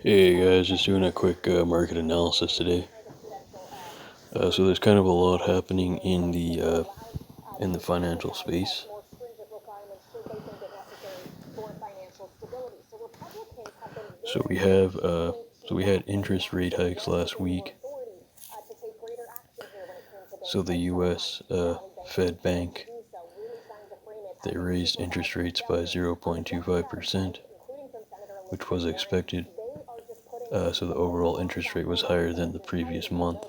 Hey guys, just doing a quick market analysis today. So there's kind of a lot happening in the financial space. So we had interest rate hikes last week. So the U.S. Fed Bank, they raised interest rates by 0.25%, which was expected. So the overall interest rate was higher than the previous month.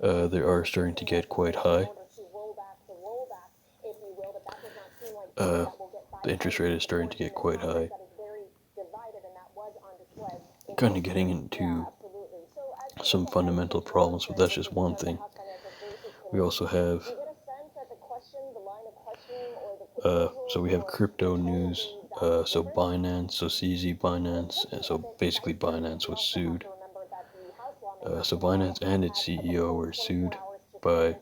They are starting to get quite high. The interest rate is starting to get quite high. Kind of getting into some fundamental problems, but that's just one thing. We also have so we have crypto news. So Binance, so CZ Binance, and so basically Binance was sued. So Binance and its CEO were sued by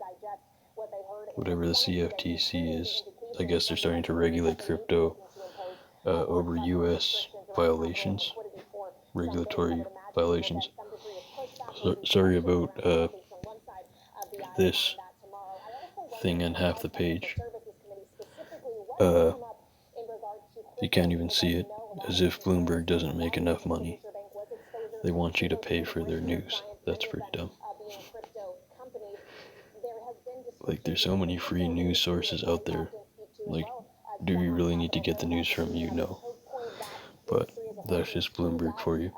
whatever the CFTC is. I guess they're starting to regulate crypto over U.S. violations, regulatory violations. So, sorry about this thing on half the page. You can't even see it, as if Bloomberg doesn't make enough money. They want you to pay for their news. That's pretty dumb. Like, there's so many free news sources out there. Like, do you really need to get the news from you? No. But that's just Bloomberg for you.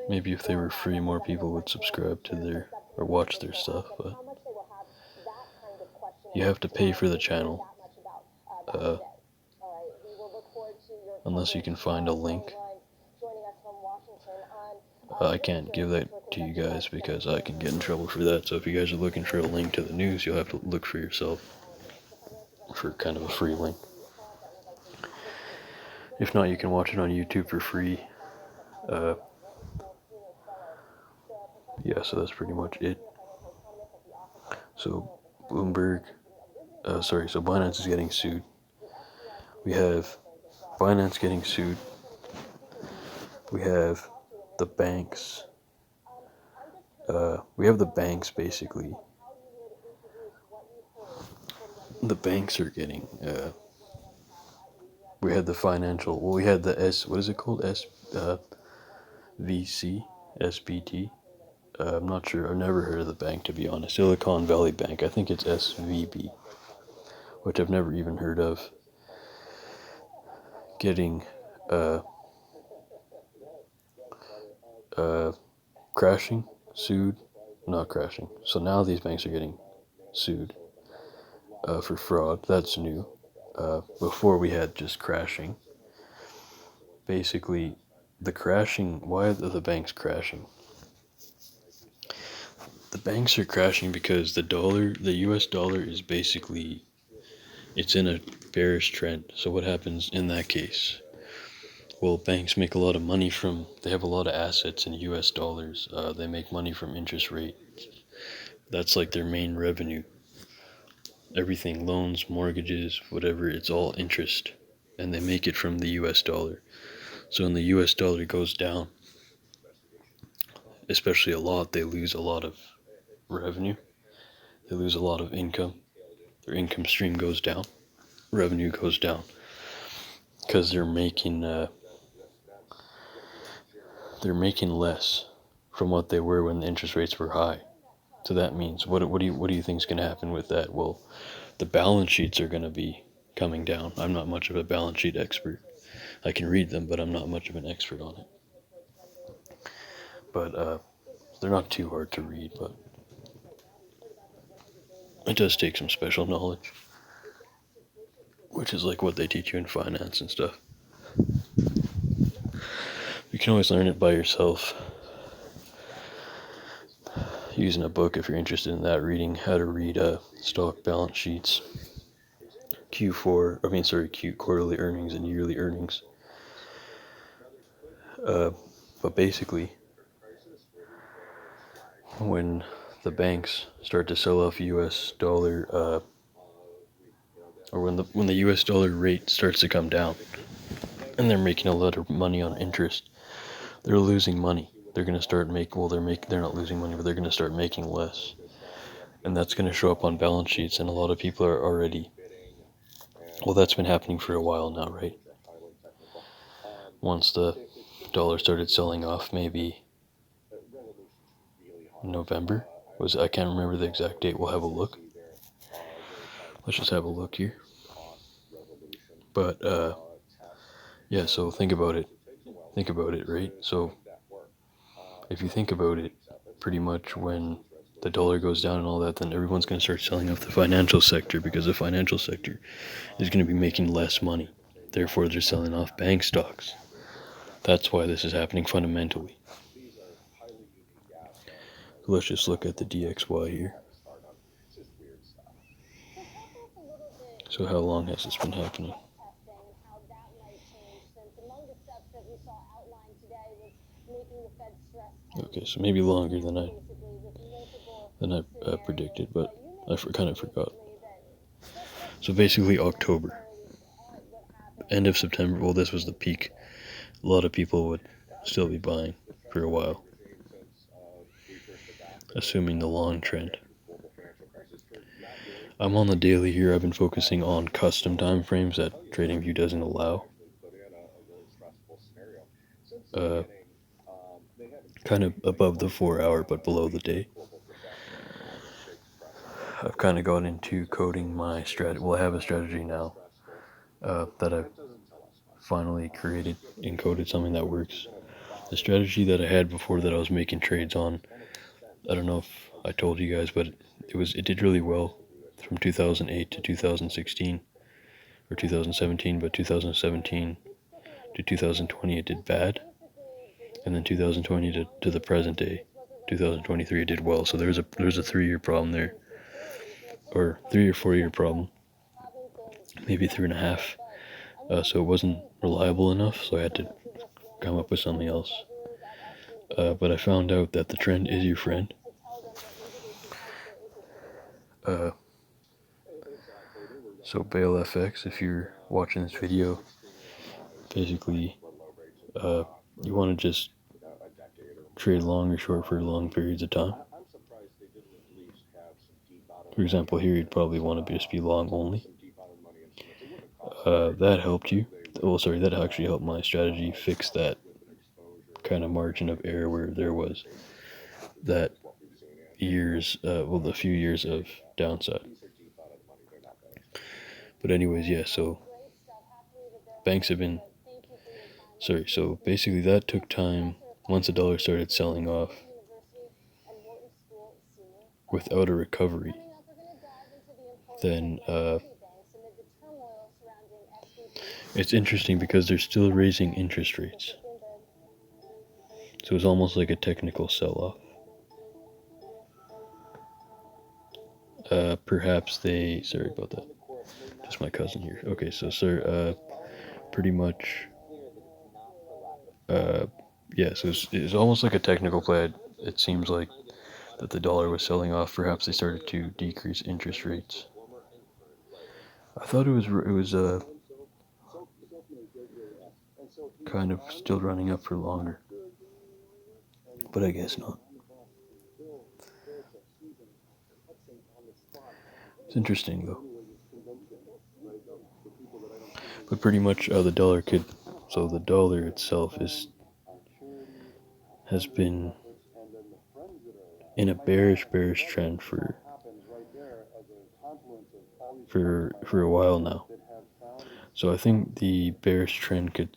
Maybe if they were free, more people would subscribe to their or watch their stuff, but you have to pay for the channel. Unless you can find a link. I can't give that to you guys because I can get in trouble for that. So if you guys are looking for a link to the news, you'll have to look for yourself for kind of a free link. If not, you can watch it on YouTube for free. Yeah, so that's pretty much it. So Bloomberg, so Binance is getting sued. We have Binance getting sued. We have the banks. We have the banks basically. The banks are getting. We had the financial. Well, we had the What is it called? VC, SBT. I'm not sure. I've never heard of the bank, to be honest. Silicon Valley Bank. I think it's SVB, which I've never even heard of. Getting crashing, sued, not crashing. So now these banks are getting sued for fraud. That's new. Before we had just crashing. Basically, the crashing. Why are the banks crashing? The banks are crashing because the U.S. dollar is basically, it's in a bearish trend. So what happens in that case? Well, banks make a lot of money they have a lot of assets in U.S. dollars. They make money from interest rate. That's like their main revenue. Everything, loans, mortgages, whatever, it's all interest. And they make it from the U.S. dollar. So when the U.S. dollar goes down, especially a lot, they lose a lot of revenue. They lose a lot of income. Their income stream goes down. Revenue goes down. Because they're making less from what they were when the interest rates were high. So that means, what do you think is going to happen with that? Well, the balance sheets are going to be coming down. I'm not much of a balance sheet expert. I can read them, but I'm not much of an expert on it. But they're not too hard to read, but it does take some special knowledge, which is like what they teach you in finance and stuff. You can always learn it by yourself, using a book if you're interested in that, reading how to read stock balance sheets, quarterly earnings and yearly earnings. But basically, when the banks start to sell off U.S. dollar, or when the U.S. dollar rate starts to come down, and they're making a lot of money on interest. They're losing money. They're going to start they're not losing money, but they're going to start making less. And that's going to show up on balance sheets, and a lot of people are already, well, that's been happening for a while now, right? Once the dollar started selling off, maybe November, I can't remember the exact date. We'll have a look. Let's just have a look here. But, yeah, so think about it, right? So, if you think about it, pretty much when the dollar goes down and all that, then everyone's going to start selling off the financial sector, because the financial sector is going to be making less money. Therefore, they're selling off bank stocks. That's why this is happening fundamentally. Let's just look at the DXY here. So how long has this been happening? Okay, so maybe longer than I predicted, but I kind of forgot. So basically October, end of September. Well, this was the peak. A lot of people would still be buying for a while, assuming the long trend. I'm on the daily here. I've been focusing on custom time frames that TradingView doesn't allow. Kind of above the 4 hour, but below the day. I've kind of gone into coding my strategy. Well, I have a strategy now that I've finally created and coded something that works. The strategy that I had before that I was making trades on, I don't know if I told you guys, but it did really well from 2008 to 2016 or 2017, but 2017 to 2020 it did bad, and then 2020 to the present day, 2023 it did well. So there's a 3-year problem there, or 3 or 4 year problem, maybe 3.5. So it wasn't reliable enough, so I had to come up with something else. But I found out that the trend is your friend. So BailFX, if you're watching this video, basically you want to just trade long or short for long periods of time. For example, here you'd probably want to just be long only. That helped you. Well, sorry, that actually helped my strategy fix that kind of margin of error where there was that the few years of downside. But anyways, yeah, so banks have been, so basically that took time. Once the dollar started selling off without a recovery, then it's interesting because they're still raising interest rates. So it's almost like a technical sell-off. Perhaps sorry about that. Just my cousin here. Okay, so sir, pretty much, yeah, so it's almost like a technical play. It seems like that the dollar was selling off. Perhaps they started to decrease interest rates. I thought it was kind of still running up for longer, but I guess not. It's interesting though. But pretty much the dollar the dollar itself has been in a bearish trend for a while now. So I think the bearish trend could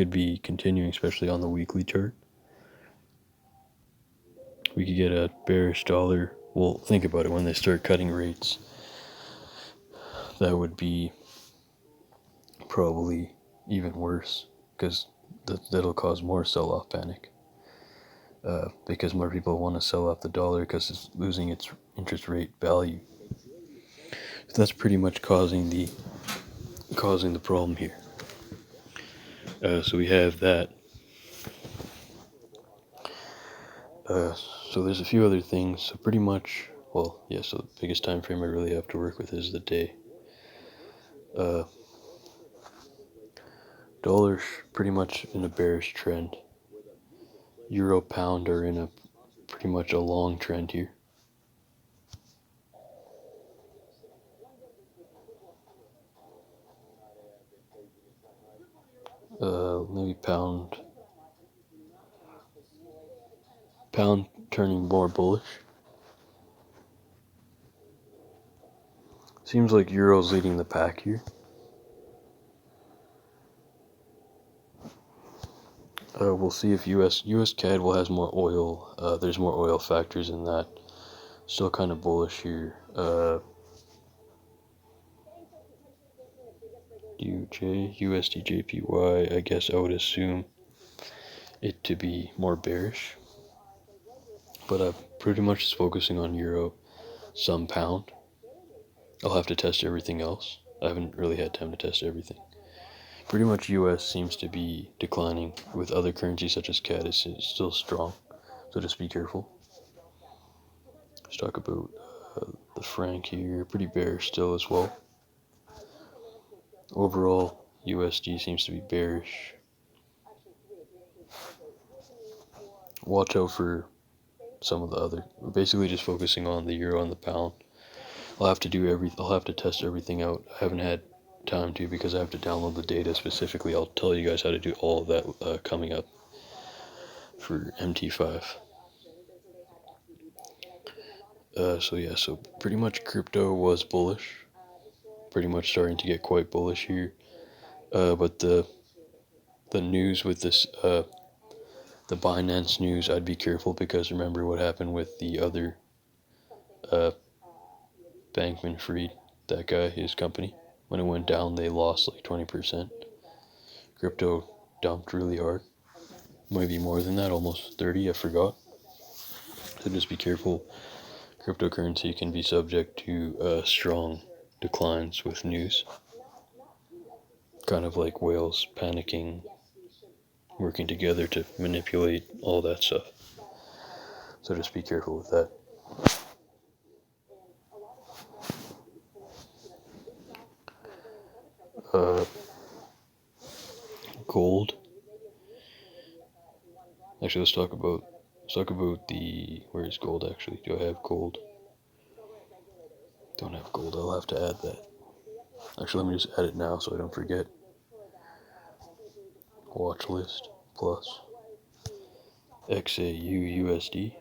be continuing, especially on the weekly chart. We could get a bearish dollar. Well, think about it, when they start cutting rates, that would be probably even worse, because that'll cause more sell-off panic. Because more people want to sell off the dollar because it's losing its interest rate value. So that's pretty much causing the problem here. So we have that. So there's a few other things. So pretty much, so the biggest time frame I really have to work with is the day. Dollar's pretty much in a bearish trend. Euro pound are in a pretty much a long trend here. Maybe pound turning more bullish. Seems like Euro's leading the pack here. We'll see if US CAD will has more oil. There's more oil factors in that. Still kind of bullish here. USD JPY. I guess I would assume it to be more bearish. But pretty much is focusing on Euro, some pound. I'll have to test everything else. I haven't really had time to test everything. Pretty much US seems to be declining, with other currencies such as CAD is still strong. So just be careful. Let's talk about the franc here. Pretty bearish still as well. Overall, USD seems to be bearish. Watch out for some of the other. We're basically just focusing on the euro and the pound. I'll have to test everything out. I haven't had time to because I have to download the data specifically. I'll tell you guys how to do all of that coming up for MT5. So pretty much crypto was bullish. Pretty much starting to get quite bullish here. But the news with this, the Binance news, I'd be careful because remember what happened with the other Bankman-Fried, that guy, his company. When it went down, they lost like 20%. Crypto dumped really hard. Maybe more than that, almost 30, I forgot. So just be careful. Cryptocurrency can be subject to strong declines with news. Kind of like whales panicking, working together to manipulate all that stuff. So just be careful with that. Gold. Actually, let's talk about the. Where is gold actually? Do I have gold? Don't have gold. I'll have to add that. Actually, let me just add it now so I don't forget. Watch list plus XAU USD.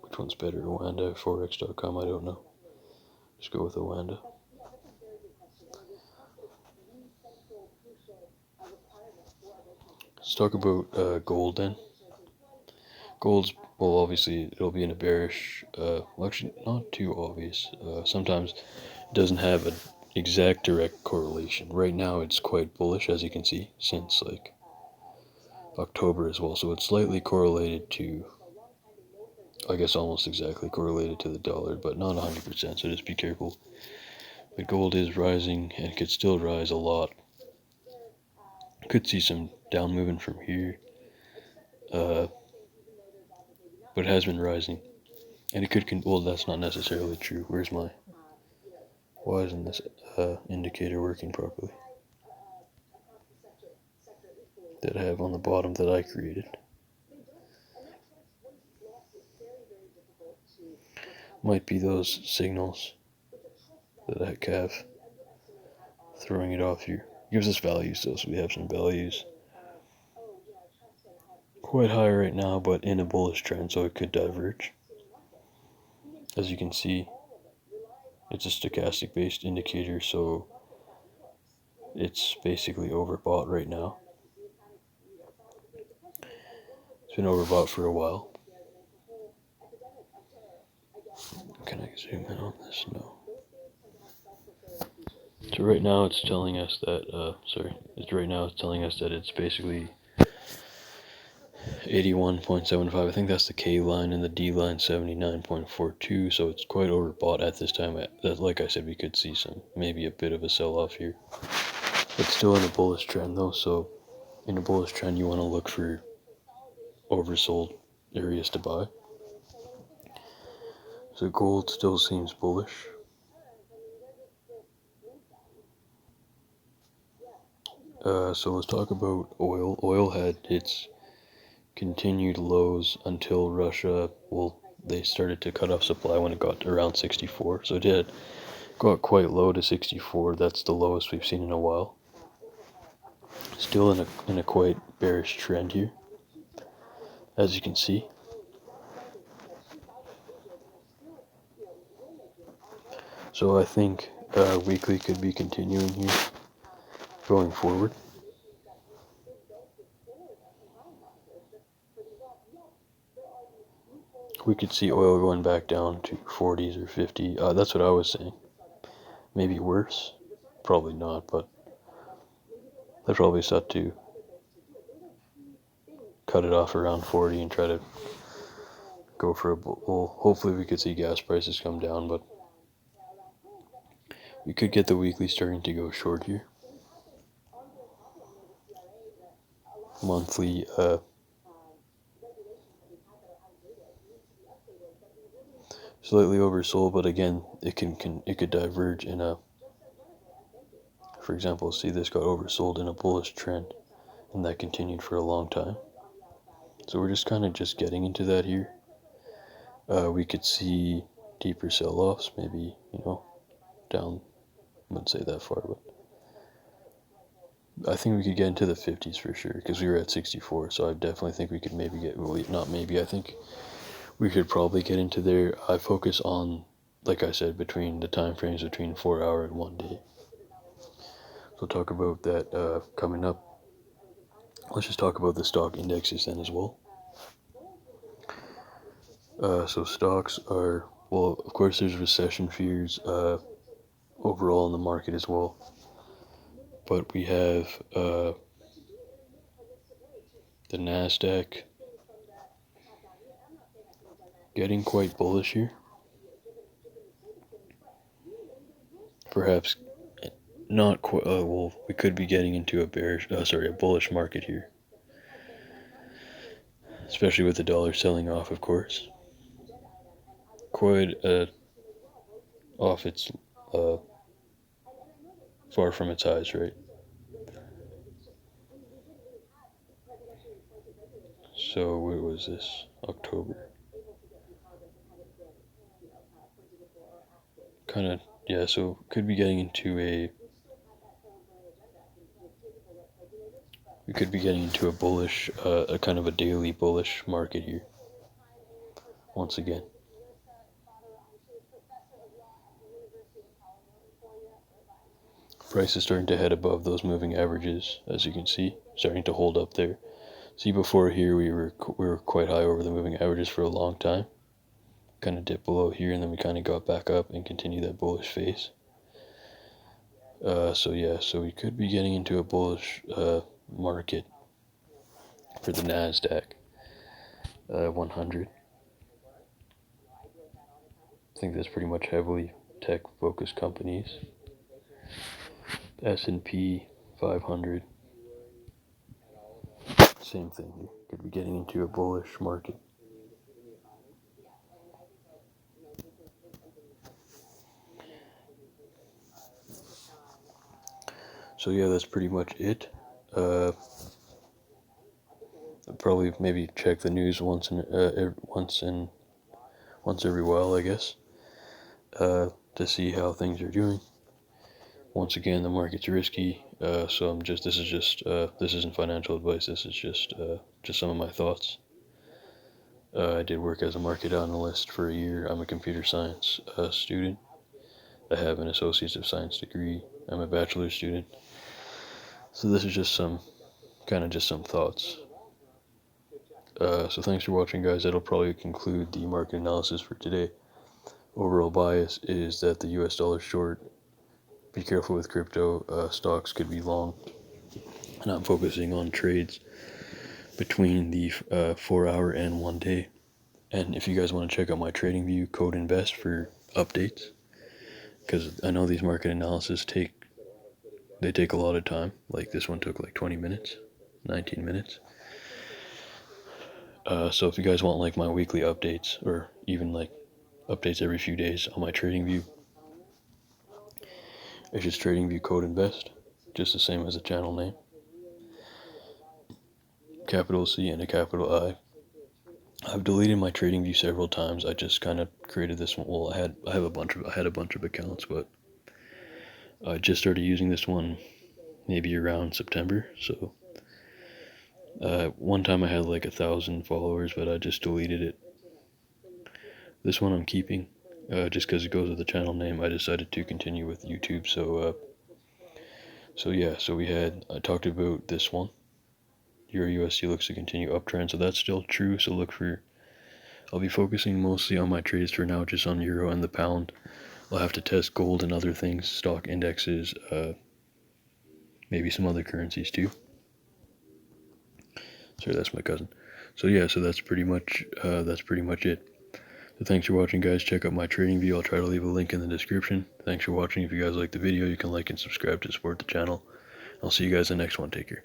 Which one's better, Oanda, Forex.com? I don't know. Just go with Oanda. Let's talk about gold then. Gold's, well, obviously it'll be in a bearish, well, actually not too obvious. Sometimes it doesn't have an exact direct correlation. Right now it's quite bullish, as you can see, since like October as well. So it's slightly correlated to, I guess almost exactly correlated to the dollar, but not 100%, so just be careful. But gold is rising and could still rise a lot. Could see some down movement from here. But it has been rising. And it could, well, that's not necessarily true. Why isn't this indicator working properly? That I have on the bottom that I created. Might be those signals that I have throwing it off here. Gives us values though, so we have some values. Quite high right now, but in a bullish trend, so it could diverge. As you can see, it's a stochastic based indicator, so it's basically overbought right now. It's been overbought for a while. Can I zoom in on this? No. So right now it's telling us that, it's basically 81.75. I think that's the K line, and the D line 79.42. So it's quite overbought at this time. Like I said, we could see maybe a bit of a sell-off here. It's still in a bullish trend though, so in a bullish trend you want to look for oversold areas to buy. So gold still seems bullish. So let's talk about oil. Oil had its continued lows until Russia, they started to cut off supply when it got to around 64. So it did got quite low to 64. That's the lowest we've seen in a while. Still in a quite bearish trend here, as you can see. So I think weekly could be continuing here going forward. We could see oil going back down to 40s or 50. That's what I was saying. Maybe worse. Probably not, but they probably set to cut it off around 40 and try to go for a bull. Hopefully we could see gas prices come down, but we could get the weekly starting to go short here. Monthly, slightly oversold, but again, it could diverge in a. For example, see this got oversold in a bullish trend, and that continued for a long time. So we're just kind of just getting into that here. We could see deeper sell-offs, maybe, down, I wouldn't say that far, but I think we could get into the 50s for sure, because we were at 64, so I definitely think we could maybe get, well, not maybe, I think we could probably get into there. I focus on, like I said, between the time frames between 4 hour and 1 day. So talk about that coming up. Let's just talk about the stock indexes then as well. So stocks are, well, of course there's recession fears overall in the market as well. But we have the NASDAQ getting quite bullish here. Perhaps not quite, well, we could be getting into a bullish market here. Especially with the dollar selling off, of course. Quite off its, far from its highs, right? So what was this? October. Kind of, yeah, so could be getting into we could be getting into a bullish, a kind of a daily bullish market here. Once again. Price is starting to head above those moving averages, as you can see, starting to hold up there. See, before here we were quite high over the moving averages for a long time. Kind of dipped below here, and then we kind of got back up and continued that bullish phase. So we could be getting into a bullish market for the NASDAQ 100. I think that's pretty much heavily tech-focused companies. S&P 500. Same thing. You could be getting into a bullish market. So yeah, that's pretty much it. Probably maybe check the news once every while, I guess, to see how things are doing. Once again, the market's risky, so this isn't financial advice. This is just some of my thoughts. I did work as a market analyst for a year. I'm a computer science student. I have an Associate of Science degree. I'm a bachelor's student. So this is just some thoughts. So thanks for watching, guys. That'll probably conclude the market analysis for today. Overall bias is that the US dollar short. Be careful with crypto. Stocks could be long. And I'm focusing on trades between the 4 hour and 1 day. And if you guys want to check out my trading view, code INVEST for updates. Because I know these market analysis take a lot of time. Like this one took like 20 minutes, 19 minutes. So if you guys want like my weekly updates, or even like updates every few days on my trading view, it's just trading view code INVEST, just the same as the channel name. capital C and a capital I. I've deleted my trading view several times. I just kind of created this one. Well, I had a bunch of accounts, but I just started using this one maybe around September. So one time I had like 1,000 followers, but I just deleted it. This one I'm keeping, just because it goes with the channel name. I decided to continue with YouTube. So yeah. So I talked about this one. Euro USD looks to continue uptrend, so that's still true. So I'll be focusing mostly on my trades for now, just on Euro and the pound. I'll have to test gold and other things, stock indexes, maybe some other currencies too. Sorry, that's my cousin. So yeah, so that's pretty much it. So thanks for watching, guys. Check out my trading view. I'll try to leave a link in the description. Thanks for watching. If you guys like the video, you can like and subscribe to support the channel. I'll see you guys in the next one. Take care.